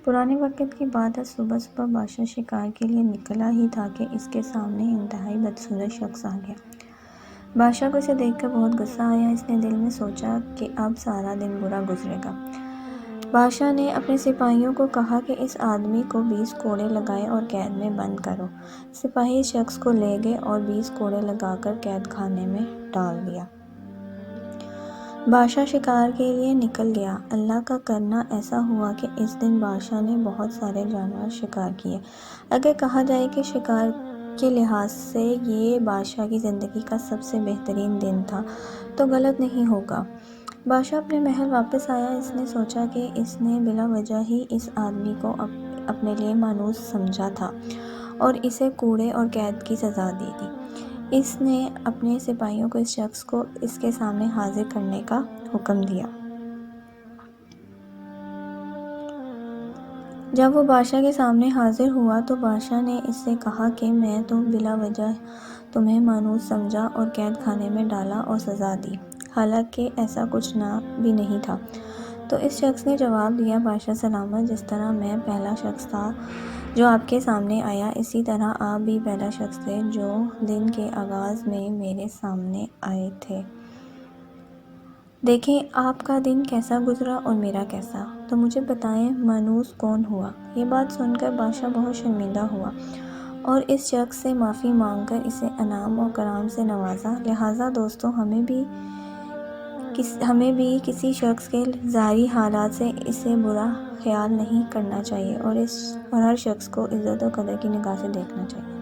پرانے وقت کی بات ہے، صبح صبح بادشاہ شکار کے لیے نکلا ہی تھا کہ اس کے سامنے انتہائی بدصورت شخص آ گیا۔ بادشاہ کو اسے دیکھ کر بہت غصہ آیا۔ اس نے دل میں سوچا کہ اب سارا دن برا گزرے گا۔ بادشاہ نے اپنے سپاہیوں کو کہا کہ اس آدمی کو 20 کوڑے لگائے اور قید میں بند کرو۔ سپاہی اس شخص کو لے گئے اور 20 کوڑے لگا کر قید خانے میں ڈال دیا۔ بادشاہ شکار کے لیے نکل گیا۔ اللہ کا کرنا ایسا ہوا کہ اس دن بادشاہ نے بہت سارے جانور شکار کیے۔ اگر کہا جائے کہ شکار کے لحاظ سے یہ بادشاہ کی زندگی کا سب سے بہترین دن تھا تو غلط نہیں ہوگا۔ بادشاہ اپنے محل واپس آیا۔ اس نے سوچا کہ اس نے بلا وجہ ہی اس آدمی کو اپنے لیے مانوس سمجھا تھا اور اسے کوڑے اور قید کی سزا دی تھی۔ اس نے اپنے سپاہیوں کو اس شخص کو اس کے سامنے حاضر کرنے کا حکم دیا۔ جب وہ بادشاہ کے سامنے حاضر ہوا تو بادشاہ نے اس سے کہا کہ میں تو بلا وجہ تمہیں مانوس سمجھا اور قید خانے میں ڈالا اور سزا دی، حالانکہ ایسا کچھ بھی نہیں تھا۔ تو اس شخص نے جواب دیا، بادشاہ سلامت، جس طرح میں پہلا شخص تھا جو آپ کے سامنے آیا، اسی طرح آپ بھی پہلا شخص تھے جو دن کے آغاز میں میرے سامنے آئے تھے۔ دیکھیں آپ کا دن کیسا گزرا اور میرا کیسا، تو مجھے بتائیں مانوس کون ہوا؟ یہ بات سن کر بادشاہ بہت شرمندہ ہوا اور اس شخص سے معافی مانگ کر اسے انعام و کرام سے نوازا۔ لہٰذا دوستو، ہمیں بھی کسی شخص کے ظاہری حالات سے اسے برا خیال نہیں کرنا چاہیے اور ہر شخص کو عزت و قدر کی نگاہ سے دیکھنا چاہیے۔